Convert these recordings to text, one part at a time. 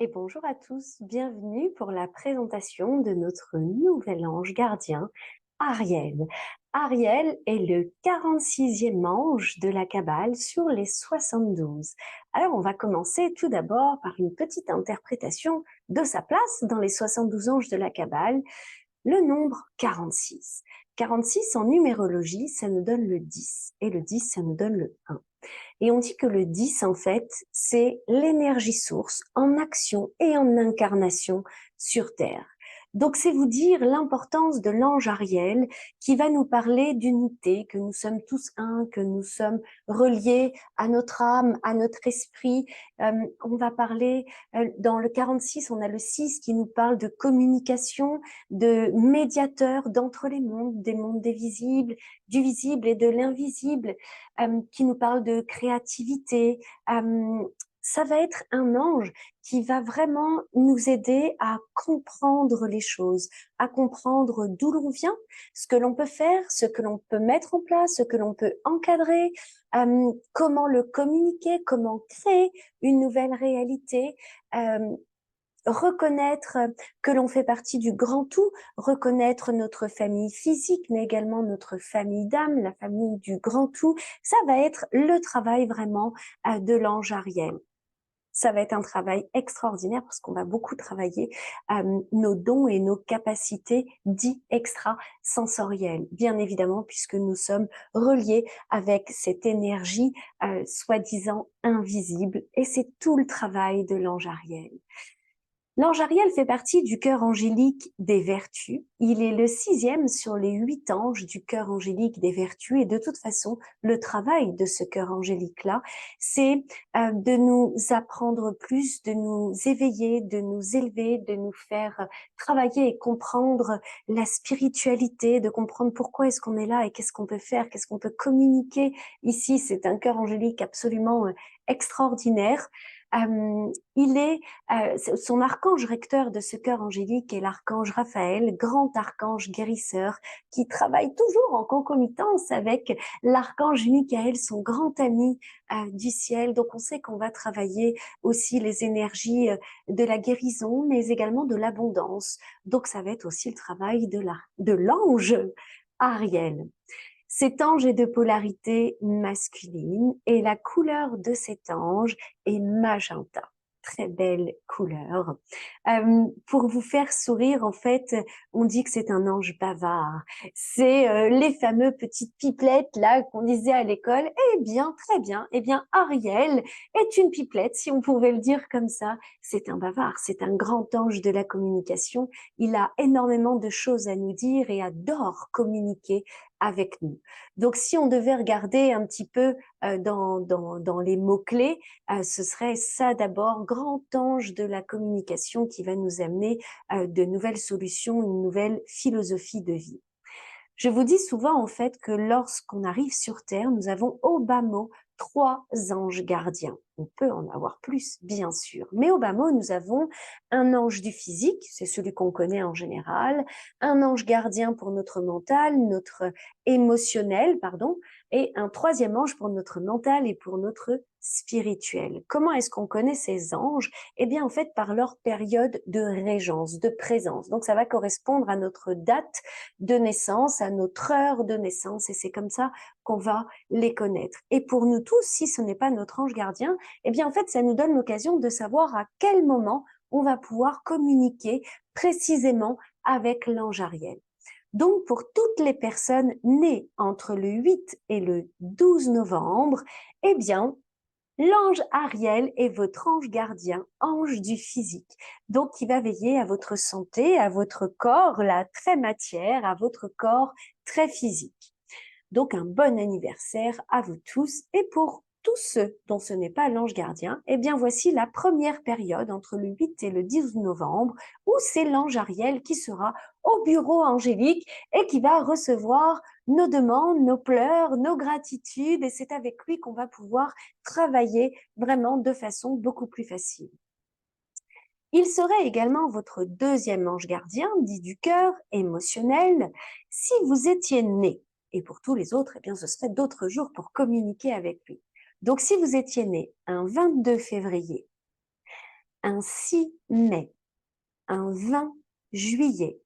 Et bonjour à tous, bienvenue pour la présentation de notre nouvel ange gardien, Ariel. Ariel est le 46e ange de la Kabbale sur les 72. Alors on va commencer tout d'abord par une petite interprétation de sa place dans les 72 anges de la Kabbale, le nombre 46. 46 en numérologie, ça nous donne le 10 et le 10, ça nous donne le 1. Et on dit que le 10, en fait, c'est l'énergie source en action et en incarnation sur Terre. Donc, c'est vous dire l'importance de l'ange Ariel qui va nous parler d'unité, que nous sommes tous un, que nous sommes reliés à notre âme, à notre esprit. On va parler, dans le 46, on a le 6 qui nous parle de communication, de médiateur d'entre les mondes, des mondes des visibles, du visible et de l'invisible, qui nous parle de créativité. Ça va être un ange qui va vraiment nous aider à comprendre les choses, à comprendre d'où l'on vient, ce que l'on peut faire, ce que l'on peut mettre en place, ce que l'on peut encadrer, comment le communiquer, comment créer une nouvelle réalité. Euh, Reconnaître que l'on fait partie du grand tout, reconnaître notre famille physique, mais également notre famille d'âme, la famille du grand tout, ça va être le travail vraiment de l'ange Ariel. Ça va être un travail extraordinaire parce qu'on va beaucoup travailler nos dons et nos capacités dites extrasensorielles, bien évidemment, puisque nous sommes reliés avec cette énergie soi-disant invisible, et c'est tout le travail de l'ange Ariel. L'ange Ariel fait partie du cœur angélique des vertus. Il est le 6e sur les 8 anges du cœur angélique des vertus. Et de toute façon, le travail de ce cœur angélique-là, c'est de nous apprendre plus, de nous éveiller, de nous élever, de nous faire travailler et comprendre la spiritualité, de comprendre pourquoi est-ce qu'on est là et qu'est-ce qu'on peut faire, qu'est-ce qu'on peut communiquer. Ici, c'est un cœur angélique absolument extraordinaire. Il est son archange recteur de ce cœur angélique est l'archange Raphaël, grand archange guérisseur, qui travaille toujours en concomitance avec l'archange Michael, son grand ami du ciel. Donc on sait qu'on va travailler aussi les énergies de la guérison, mais également de l'abondance. Donc ça va être aussi le travail de l'ange Ariel. Cet ange est de polarité masculine et la couleur de cet ange est magenta. Très belle couleur. Pour vous faire sourire, en fait, on dit que c'est un ange bavard. C'est les fameux petites pipelettes là qu'on disait à l'école. Eh bien, très bien. Eh bien, Ariel est une pipelette, si on pouvait le dire comme ça. C'est un bavard, c'est un grand ange de la communication. Il a énormément de choses à nous dire et adore communiquer avec nous. Donc, si on devait regarder un petit peu dans les mots-clés, ce serait ça d'abord, grand ange de la communication qui va nous amener de nouvelles solutions, une nouvelle philosophie de vie. Je vous dis souvent en fait que lorsqu'on arrive sur Terre, nous avons au bas mot 3 anges gardiens. On peut en avoir plus, bien sûr. Mais au bas mot, nous avons un ange du physique, c'est celui qu'on connaît en général, un ange gardien pour notre mental, notre émotionnel, pardon, et un troisième ange pour notre mental et pour notre spirituel. Comment est-ce qu'on connaît ces anges? Eh bien, en fait, par leur période de régence, de présence. Donc, ça va correspondre à notre date de naissance, à notre heure de naissance, et c'est comme ça qu'on va les connaître. Et pour nous tous, si ce n'est pas notre ange gardien, eh bien en fait, ça nous donne l'occasion de savoir à quel moment on va pouvoir communiquer précisément avec l'ange Ariel. Donc, pour toutes les personnes nées entre le 8 et le 12 novembre, eh bien, l'ange Ariel est votre ange gardien, ange du physique, donc qui va veiller à votre santé, à votre corps, la très matière, à votre corps très physique. Donc un bon anniversaire à vous tous, et pour tous ceux dont ce n'est pas l'ange gardien, eh bien voici la première période entre le 8 et le 10 novembre où c'est l'ange Ariel qui sera au bureau angélique et qui va recevoir nos demandes, nos pleurs, nos gratitudes, et c'est avec lui qu'on va pouvoir travailler vraiment de façon beaucoup plus facile. Il serait également votre deuxième ange gardien, dit du cœur, émotionnel, si vous étiez né. Et pour tous les autres, eh bien, ce serait d'autres jours pour communiquer avec lui. Donc, si vous étiez né un 22 février, un 6 mai, un 20 juillet,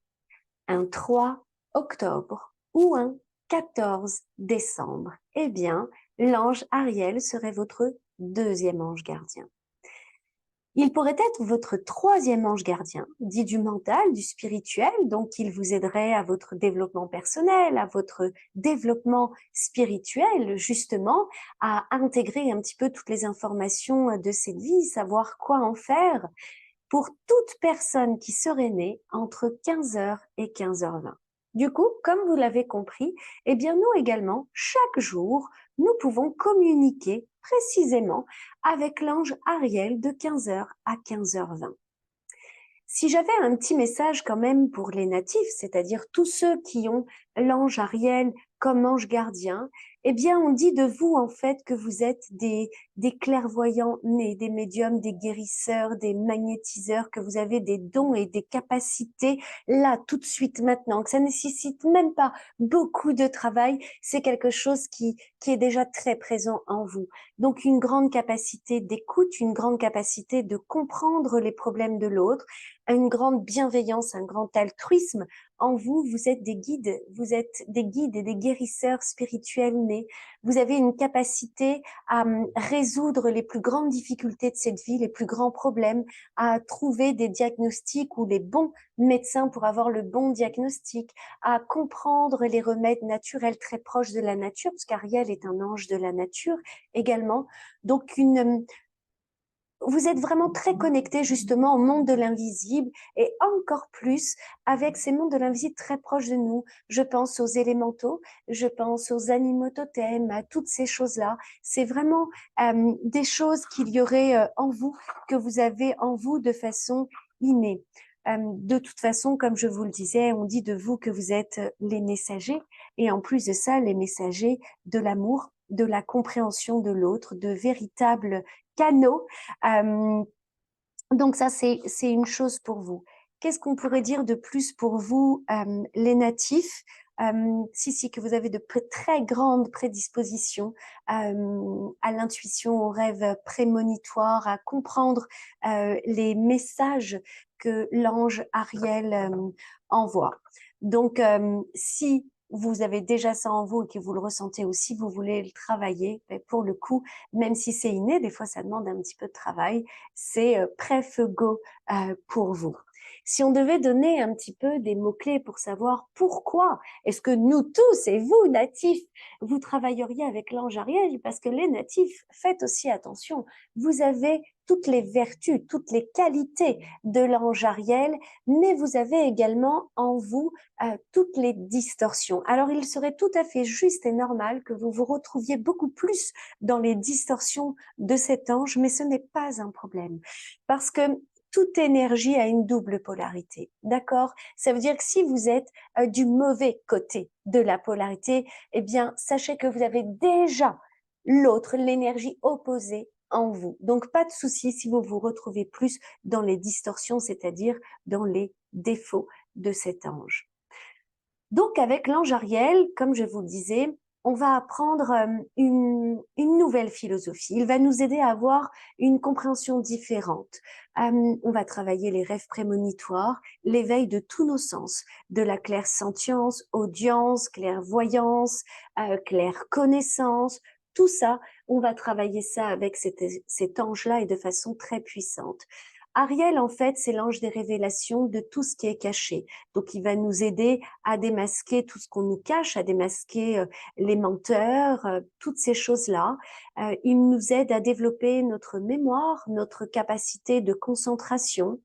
un 3 octobre ou un 14 décembre, eh bien, l'ange Ariel serait votre deuxième ange gardien. Il pourrait être votre troisième ange gardien, dit du mental, du spirituel, donc il vous aiderait à votre développement personnel, à votre développement spirituel, justement, à intégrer un petit peu toutes les informations de cette vie, savoir quoi en faire pour toute personne qui serait née entre 15h et 15h20. Du coup, comme vous l'avez compris, eh bien nous également, chaque jour, nous pouvons communiquer précisément avec l'ange Ariel de 15h à 15h20. Si j'avais un petit message quand même pour les natifs, c'est-à-dire tous ceux qui ont l'ange Ariel comme ange gardien, eh bien, on dit de vous, en fait, que vous êtes des clairvoyants nés, des médiums, des guérisseurs, des magnétiseurs, que vous avez des dons et des capacités là, tout de suite, maintenant, que ça nécessite même pas beaucoup de travail. C'est quelque chose qui est déjà très présent en vous. Donc, une grande capacité d'écoute, une grande capacité de comprendre les problèmes de l'autre, une grande bienveillance, un grand altruisme. En vous, vous êtes des guides et des guérisseurs spirituels nés. Vous avez une capacité à résoudre les plus grandes difficultés de cette vie, les plus grands problèmes, à trouver des diagnostics ou les bons médecins pour avoir le bon diagnostic, à comprendre les remèdes naturels très proches de la nature, parce qu'Ariel est un ange de la nature également. Donc, vous êtes vraiment très connecté justement au monde de l'invisible et encore plus avec ces mondes de l'invisible très proches de nous. Je pense aux élémentaux, je pense aux animaux totems, à toutes ces choses-là. C'est vraiment des choses qu'il y aurait en vous, que vous avez en vous de façon innée. De toute façon, comme je vous le disais, on dit de vous que vous êtes les messagers et en plus de ça, les messagers de l'amour, de la compréhension de l'autre, de véritables canaux. Euh, donc ça, c'est une chose pour vous. Qu'est-ce qu'on pourrait dire de plus pour vous, les natifs? Si, que vous avez de très grandes prédispositions à l'intuition, aux rêves prémonitoires, à comprendre les messages que l'ange Ariel envoie. Donc, si vous avez déjà ça en vous et que vous le ressentez aussi, vous voulez le travailler, mais pour le coup, même si c'est inné, des fois ça demande un petit peu de travail, c'est pré-feu go pour vous. Si on devait donner un petit peu des mots-clés pour savoir pourquoi est-ce que nous tous et vous, natifs, vous travailleriez avec l'ange Ariel, parce que les natifs, faites aussi attention, vous avez toutes les vertus, toutes les qualités de l'ange Ariel, mais vous avez également en vous toutes les distorsions. Alors, il serait tout à fait juste et normal que vous vous retrouviez beaucoup plus dans les distorsions de cet ange, mais ce n'est pas un problème. Parce que toute énergie a une double polarité, d'accord? Ça veut dire que si vous êtes du mauvais côté de la polarité, eh bien, sachez que vous avez déjà l'autre, l'énergie opposée en vous. Donc, pas de souci si vous vous retrouvez plus dans les distorsions, c'est-à-dire dans les défauts de cet ange. Donc, avec l'ange Ariel, comme je vous le disais, on va apprendre une nouvelle philosophie. Il va nous aider à avoir une compréhension différente. On va travailler les rêves prémonitoires, l'éveil de tous nos sens, de la clairsentience, audience, clairvoyance, clairconnaissance. Tout ça, on va travailler ça avec cet ange-là et de façon très puissante. Ariel, en fait, c'est l'ange des révélations de tout ce qui est caché. Donc, il va nous aider à démasquer tout ce qu'on nous cache, à démasquer les menteurs, toutes ces choses-là. Il nous aide à développer notre mémoire, notre capacité de concentration.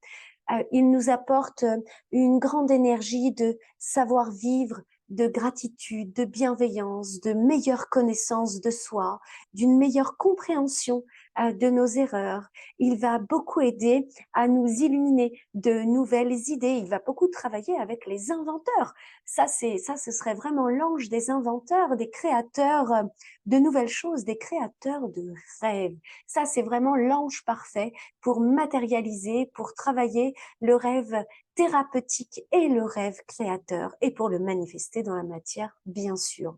Il nous apporte une grande énergie de savoir-vivre, de gratitude, de bienveillance, de meilleure connaissance de soi, d'une meilleure compréhension de nos erreurs. Il va beaucoup aider à nous illuminer de nouvelles idées. Il va beaucoup travailler avec les inventeurs. Ça, ce serait vraiment l'ange des inventeurs, des créateurs de nouvelles choses, des créateurs de rêves. Ça, c'est vraiment l'ange parfait pour matérialiser, pour travailler le rêve thérapeutique et le rêve créateur et pour le manifester dans la matière, bien sûr.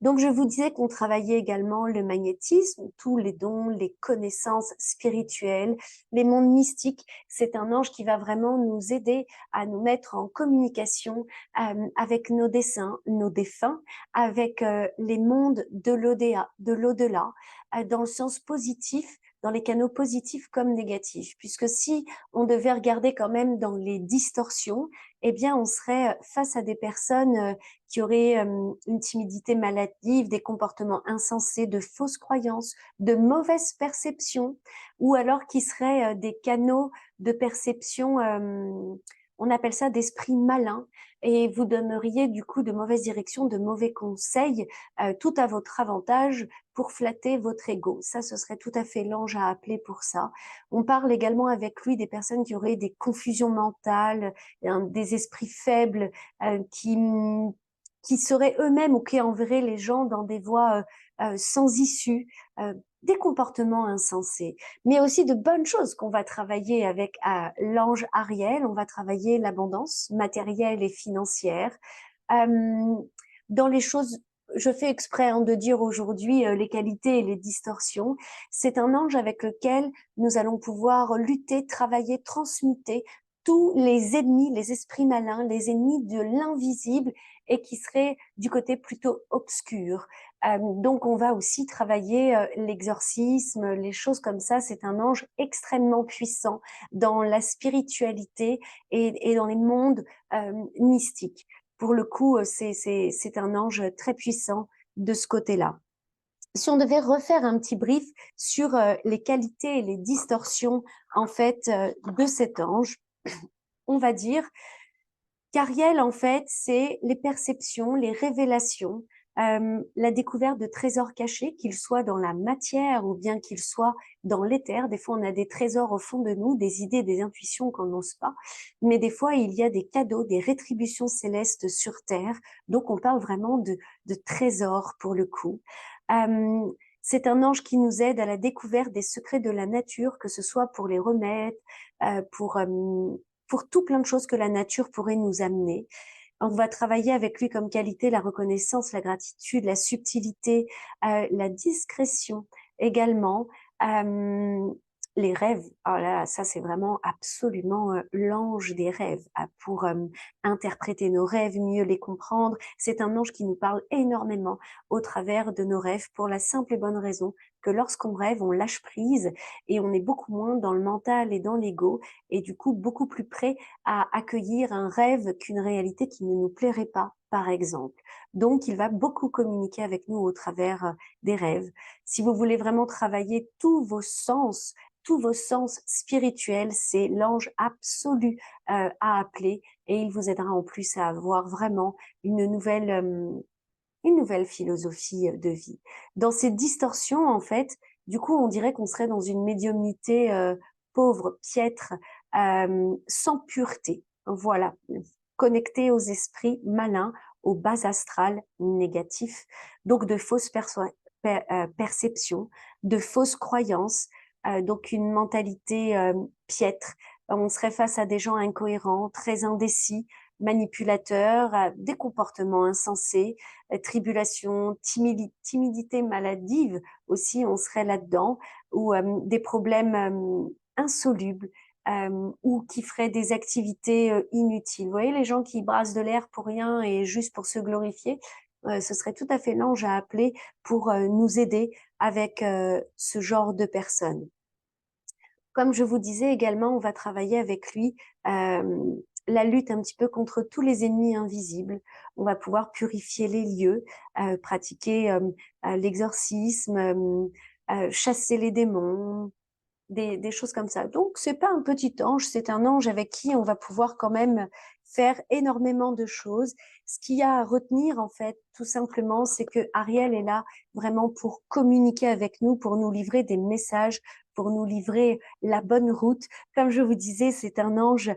Donc, je vous disais qu'on travaillait également le magnétisme, tous les dons, les connaissances spirituelles, les mondes mystiques. C'est un ange qui va vraiment nous aider à nous mettre en communication avec nos dessins, nos défunts, avec les mondes de l'au-delà, dans le sens positif, dans les canaux positifs comme négatifs. Puisque si on devait regarder quand même dans les distorsions, eh bien, on serait face à des personnes qui auraient une timidité maladive, des comportements insensés, de fausses croyances, de mauvaises perceptions, ou alors qui seraient des canaux de perception, on appelle ça d'esprit malin, et vous donneriez du coup de mauvaises directions, de mauvais conseils, tout à votre avantage pour flatter votre ego. Ça, ce serait tout à fait l'ange à appeler pour ça. On parle également avec lui des personnes qui auraient des confusions mentales, des esprits faibles, qui seraient eux-mêmes ou qui enverraient les gens dans des voies sans issue, des comportements insensés, mais aussi de bonnes choses qu'on va travailler avec l'ange Ariel. On va travailler l'abondance matérielle et financière. Euh, dans les choses, je fais exprès de dire aujourd'hui les qualités et les distorsions. C'est un ange avec lequel nous allons pouvoir lutter, travailler, transmuter tous les ennemis, les esprits malins, les ennemis de l'invisible et qui seraient du côté plutôt obscur. Donc, on va aussi travailler l'exorcisme, les choses comme ça. C'est un ange extrêmement puissant dans la spiritualité et dans les mondes mystiques. Pour le coup, c'est un ange très puissant de ce côté-là. Si on devait refaire un petit brief sur les qualités et les distorsions en fait de cet ange, on va dire qu'Ariel, en fait, c'est les perceptions, les révélations, la découverte de trésors cachés, qu'ils soient dans la matière ou bien qu'ils soient dans l'éther. Des fois, on a des trésors au fond de nous, des idées, des intuitions qu'on n'ose pas. Mais des fois, il y a des cadeaux, des rétributions célestes sur terre. Donc, on parle vraiment de trésors pour le coup. C'est un ange qui nous aide à la découverte des secrets de la nature, que ce soit pour les remèdes, pour tout plein de choses que la nature pourrait nous amener. On va travailler avec lui comme qualité la reconnaissance, la gratitude, la subtilité, la discrétion également. Euh, les rêves, oh là là, ça c'est vraiment absolument l'ange des rêves pour interpréter nos rêves, mieux les comprendre. C'est un ange qui nous parle énormément au travers de nos rêves pour la simple et bonne raison que lorsqu'on rêve, on lâche prise et on est beaucoup moins dans le mental et dans l'ego et du coup beaucoup plus près à accueillir un rêve qu'une réalité qui ne nous plairait pas, par exemple. Donc, il va beaucoup communiquer avec nous au travers des rêves. Si vous voulez vraiment travailler tous vos sens spirituels, c'est l'ange absolu à appeler et il vous aidera en plus à avoir vraiment une nouvelle philosophie de vie. Dans ces distorsions, en fait, du coup, on dirait qu'on serait dans une médiumnité pauvre, piètre, sans pureté. Voilà, connecté aux esprits malins, au bas astral négatif, donc de fausses perceptions, de fausses croyances, donc une mentalité piètre. On serait face à des gens incohérents, très indécis, manipulateurs, des comportements insensés, tribulation, timidité maladive aussi, on serait là-dedans, ou des problèmes insolubles, ou qui feraient des activités inutiles. Vous voyez, les gens qui brassent de l'air pour rien et juste pour se glorifier, ce serait tout à fait l'ange à appeler pour nous aider avec ce genre de personnes. Comme je vous disais également, on va travailler avec lui la lutte un petit peu contre tous les ennemis invisibles. On va pouvoir purifier les lieux, pratiquer l'exorcisme, chasser les démons, des choses comme ça. Donc, c'est pas un petit ange, c'est un ange avec qui on va pouvoir quand même faire énormément de choses. Ce qu'il y a à retenir, en fait, tout simplement, c'est que Ariel est là vraiment pour communiquer avec nous, pour nous livrer des messages, pour nous livrer la bonne route. Comme je vous disais, c'est un ange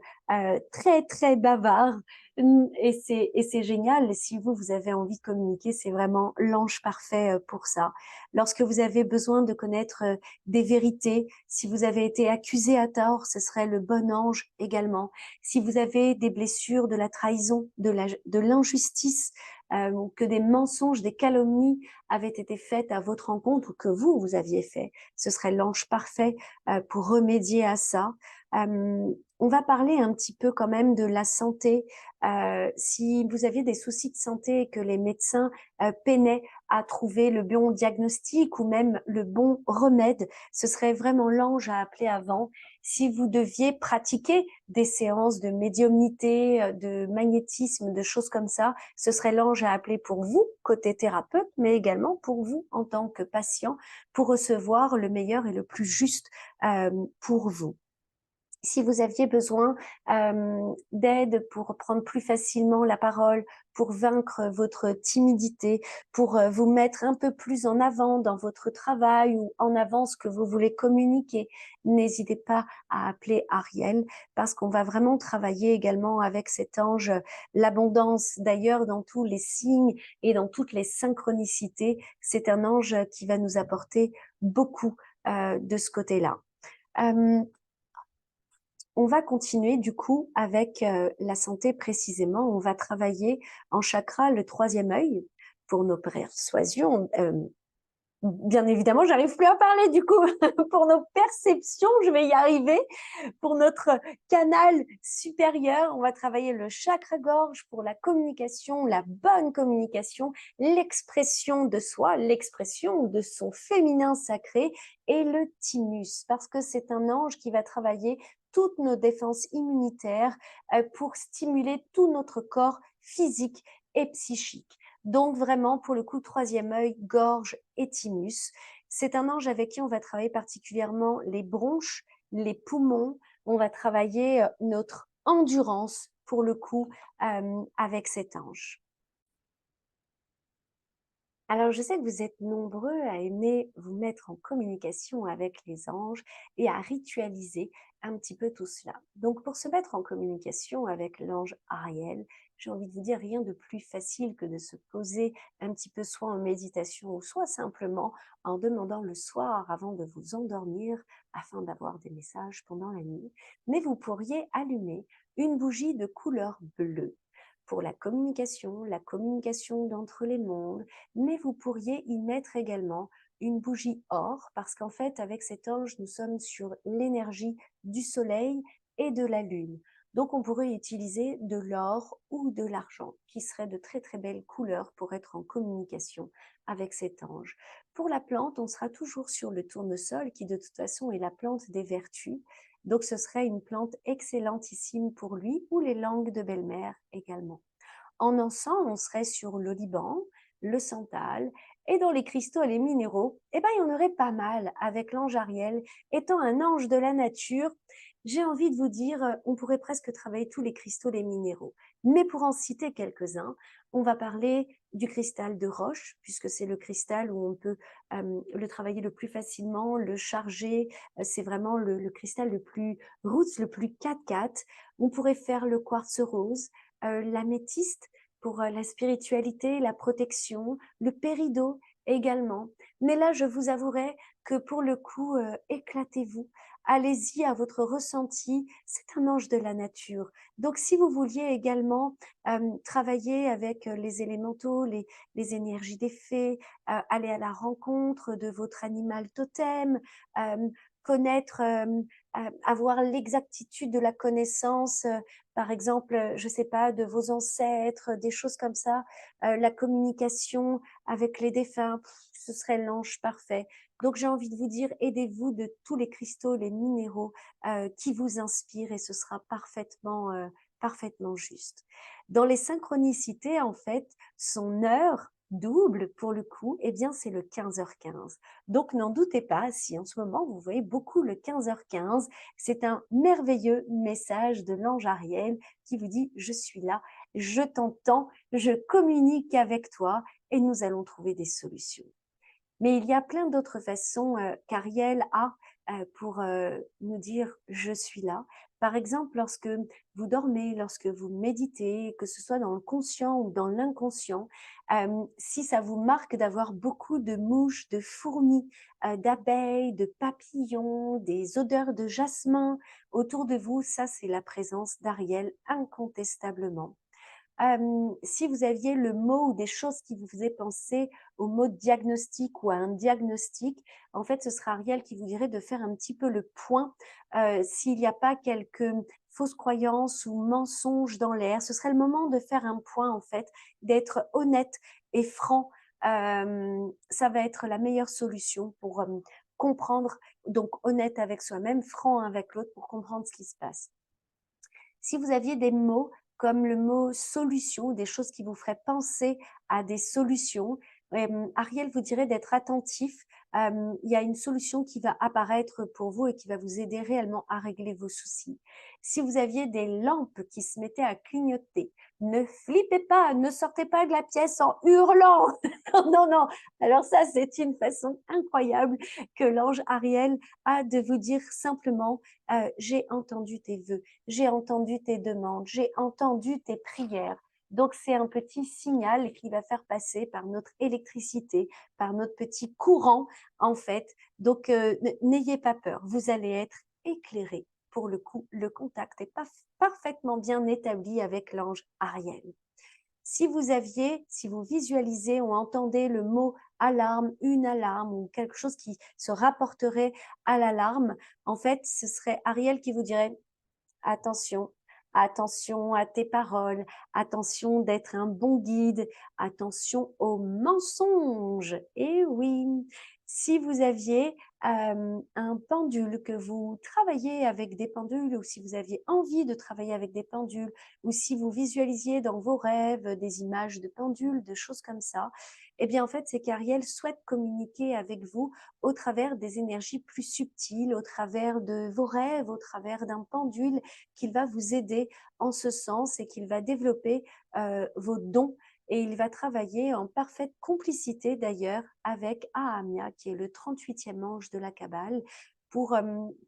très, très bavard. Et c'est génial. Si vous avez envie de communiquer, c'est vraiment l'ange parfait pour ça. Lorsque vous avez besoin de connaître des vérités, si vous avez été accusé à tort, ce serait le bon ange également. Si vous avez des blessures, de la trahison, de l'injustice, que des mensonges, des calomnies avaient été faites à votre encontre ou que vous aviez fait, ce serait l'ange parfait pour remédier à ça. On va parler un petit peu quand même de la santé. Si vous aviez des soucis de santé et que les médecins peinaient à trouver le bon diagnostic ou même le bon remède, ce serait vraiment l'ange à appeler avant. Si vous deviez pratiquer des séances de médiumnité, de magnétisme, de choses comme ça, ce serait l'ange à appeler pour vous, côté thérapeute, mais également pour vous en tant que patient, pour recevoir le meilleur et le plus juste pour vous. Si vous aviez besoin d'aide pour prendre plus facilement la parole, pour vaincre votre timidité, pour vous mettre un peu plus en avant dans votre travail ou en avant ce que vous voulez communiquer, n'hésitez pas à appeler Ariel parce qu'on va vraiment travailler également avec cet ange l'abondance. D'ailleurs, dans tous les signes et dans toutes les synchronicités, c'est un ange qui va nous apporter beaucoup de ce côté-là. On va continuer du coup avec la santé précisément. On va travailler en chakra, le troisième œil, pour nos persuasions. Bien évidemment, j'arrive plus à parler du coup. Pour nos perceptions, je vais y arriver. Pour notre canal supérieur, on va travailler le chakra-gorge pour la communication, la bonne communication, l'expression de soi, l'expression de son féminin sacré et le thymus, parce que c'est un ange qui va travailler toutes nos défenses immunitaires pour stimuler tout notre corps physique et psychique. Donc vraiment, pour le coup, troisième œil, gorge et thymus. C'est un ange avec qui on va travailler particulièrement les bronches, les poumons. On va travailler notre endurance, pour le coup, avec cet ange. Alors, je sais que vous êtes nombreux à aimer vous mettre en communication avec les anges et à ritualiser un petit peu tout cela. Donc, pour se mettre en communication avec l'ange Ariel, j'ai envie de vous dire rien de plus facile que de se poser un petit peu soit en méditation ou soit simplement en demandant le soir avant de vous endormir afin d'avoir des messages pendant la nuit. Mais vous pourriez allumer une bougie de couleur bleue pour la communication d'entre les mondes, mais vous pourriez y mettre également une bougie or, parce qu'en fait, avec cet ange, nous sommes sur l'énergie du soleil et de la lune. Donc, on pourrait utiliser de l'or ou de l'argent, qui seraient de très très belles couleurs pour être en communication avec cet ange. Pour la plante, on sera toujours sur le tournesol, qui de toute façon est la plante des vertus. Donc, ce serait une plante excellentissime pour lui, ou les langues de belle-mère également. En encens, on serait sur l'oliban, le santal, et dans les cristaux et les minéraux, eh ben, il y en aurait pas mal avec l'ange Ariel. Étant un ange de la nature, j'ai envie de vous dire, on pourrait presque travailler tous les cristaux, les minéraux. Mais pour en citer quelques-uns, on va parler du cristal de roche, puisque c'est le cristal où on peut le travailler le plus facilement, le charger. C'est vraiment le cristal le plus roots, le plus 4-4. On pourrait faire le quartz rose, l'améthyste pour la spiritualité, la protection, le péridot également. Mais là, je vous avouerai que pour le coup, éclatez-vous. Allez-y à votre ressenti. C'est un ange de la nature. Donc, si vous vouliez également travailler avec les élémentaux, les énergies des fées, aller à la rencontre de votre animal totem, connaître, avoir l'exactitude de la connaissance, par exemple, je sais pas, de vos ancêtres, des choses comme ça, la communication avec les défunts, ce serait l'ange parfait. Donc j'ai envie de vous dire, aidez-vous de tous les cristaux, les minéraux qui vous inspirent et ce sera parfaitement juste. Dans les synchronicités, en fait, son heure double pour le coup, eh bien c'est le 15h15. Donc n'en doutez pas, si en ce moment vous voyez beaucoup le 15h15, c'est un merveilleux message de l'ange Ariel qui vous dit je suis là, je t'entends, je communique avec toi et nous allons trouver des solutions. Mais il y a plein d'autres façons qu'Ariel a pour nous dire je suis là. Par exemple, lorsque vous dormez, lorsque vous méditez, que ce soit dans le conscient ou dans l'inconscient, si ça vous marque d'avoir beaucoup de mouches, de fourmis, d'abeilles, de papillons, des odeurs de jasmin autour de vous, ça c'est la présence d'Ariel incontestablement. Si vous aviez le mot ou des choses qui vous faisaient penser au mot diagnostic ou à un diagnostic, en fait, ce sera Ariel qui vous dirait de faire un petit peu le point s'il n'y a pas quelques fausses croyances ou mensonges dans l'air. Ce serait le moment de faire un point, en fait, d'être honnête et franc. Ça va être la meilleure solution pour comprendre, donc honnête avec soi-même, franc avec l'autre pour comprendre ce qui se passe. Si vous aviez des mots comme le mot solution, des choses qui vous feraient penser à des solutions, Ariel vous dirait d'être attentif. Il y a une solution qui va apparaître pour vous et qui va vous aider réellement à régler vos soucis. Si vous aviez des lampes qui se mettaient à clignoter, ne flippez pas, ne sortez pas de la pièce en hurlant. Non, non. Alors ça, c'est une façon incroyable que l'ange Ariel a de vous dire simplement, j'ai entendu tes vœux, j'ai entendu tes demandes, j'ai entendu tes prières. Donc, c'est un petit signal qui va faire passer par notre électricité, par notre petit courant, en fait. Donc, n'ayez pas peur, vous allez être éclairé. Pour le coup, le contact est parfaitement bien établi avec l'ange Ariel. Si vous visualisez ou entendez le mot alarme, une alarme ou quelque chose qui se rapporterait à l'alarme, en fait, ce serait Ariel qui vous dirait attention, attention à tes paroles, attention d'être un bon guide, attention aux mensonges. Et oui, si vous aviez un pendule, que vous travaillez avec des pendules, ou si vous aviez envie de travailler avec des pendules, ou si vous visualisiez dans vos rêves des images de pendules, de choses comme ça, eh bien en fait, c'est qu'Ariel souhaite communiquer avec vous au travers des énergies plus subtiles, au travers de vos rêves, au travers d'un pendule, qu'il va vous aider en ce sens et qu'il va développer vos dons et il va travailler en parfaite complicité d'ailleurs avec Ahamia, qui est le 38e ange de la Kabbale, pour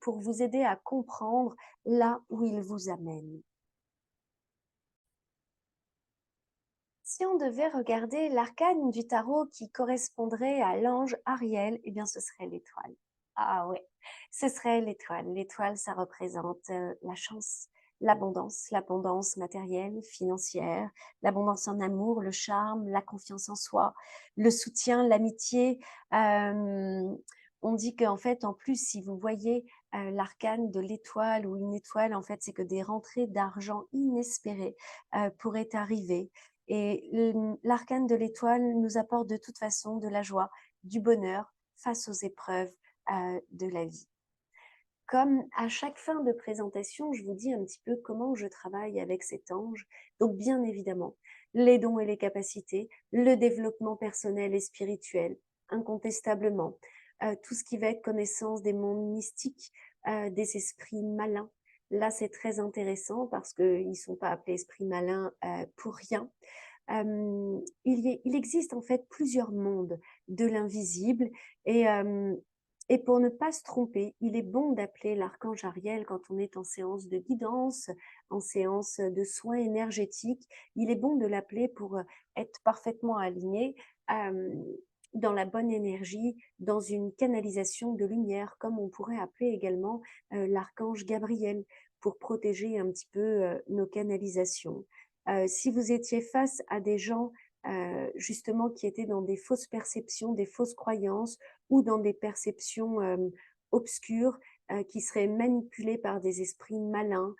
vous aider à comprendre là où il vous amène. Si on devait regarder l'arcane du tarot qui correspondrait à l'ange Ariel, eh bien ce serait l'étoile. Ah ouais, ce serait l'étoile. L'étoile, ça représente la chance, l'abondance matérielle, financière, l'abondance en amour, le charme, la confiance en soi, le soutien, l'amitié. On dit qu'en fait, en plus, si vous voyez l'arcane de l'étoile ou une étoile, en fait, c'est que des rentrées d'argent inespérées pourraient arriver. Et l'arcane de l'étoile nous apporte de toute façon de la joie, du bonheur face aux épreuves de la vie. Comme à chaque fin de présentation, je vous dis un petit peu comment je travaille avec cet ange. Donc bien évidemment, les dons et les capacités, le développement personnel et spirituel, incontestablement, tout ce qui va être connaissance des mondes mystiques, des esprits malins. Là, c'est très intéressant parce qu'ils ne sont pas appelés esprits malins pour rien. Il existe en fait plusieurs mondes de l'invisible et pour ne pas se tromper, il est bon d'appeler l'archange Ariel quand on est en séance de guidance, en séance de soins énergétiques. Il est bon de l'appeler pour être parfaitement aligné dans la bonne énergie, dans une canalisation de lumière, comme on pourrait appeler également l'archange Gabriel pour protéger un petit peu nos canalisations. Si vous étiez face à des gens justement qui étaient dans des fausses perceptions, des fausses croyances ou dans des perceptions obscures qui seraient manipulées par des esprits malins,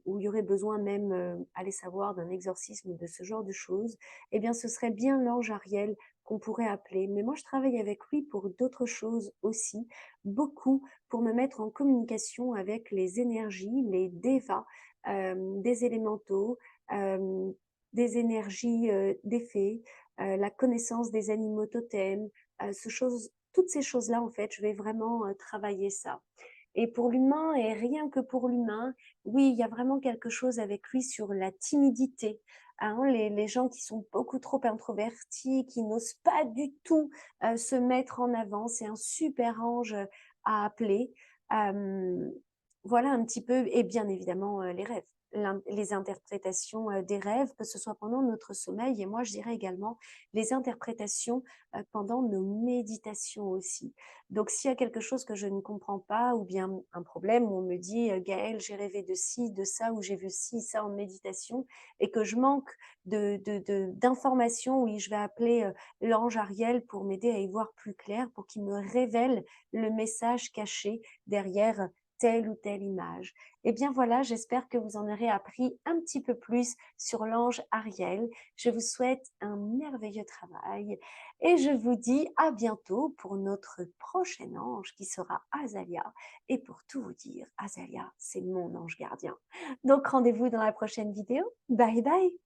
où il y aurait besoin même, aller savoir, d'un exorcisme ou de ce genre de choses, eh bien ce serait bien l'ange Ariel qu'on pourrait appeler. Mais moi, je travaille avec lui pour d'autres choses aussi, beaucoup pour me mettre en communication avec les énergies, les devas, des élémentaux, des énergies des fées, la connaissance des animaux totems, toutes ces choses-là, en fait, je vais vraiment travailler ça. Et pour l'humain, et rien que pour l'humain, oui, il y a vraiment quelque chose avec lui sur la timidité. Hein, les gens qui sont beaucoup trop introvertis, qui n'osent pas du tout se mettre en avant, c'est un super ange à appeler. Voilà un petit peu, et bien évidemment les rêves, les interprétations des rêves, que ce soit pendant notre sommeil, et moi je dirais également les interprétations pendant nos méditations aussi. Donc s'il y a quelque chose que je ne comprends pas, ou bien un problème où on me dit Gaëlle, j'ai rêvé de ci, de ça, ou j'ai vu ci, ça en méditation, et que je manque d'informations, oui, je vais appeler l'ange Ariel pour m'aider à y voir plus clair, pour qu'il me révèle le message caché derrière telle ou telle image. Et bien voilà, j'espère que vous en aurez appris un petit peu plus sur l'ange Ariel. Je vous souhaite un merveilleux travail et je vous dis à bientôt pour notre prochain ange qui sera Azalia. Et pour tout vous dire, Azalia, c'est mon ange gardien. Donc rendez-vous dans la prochaine vidéo. Bye bye!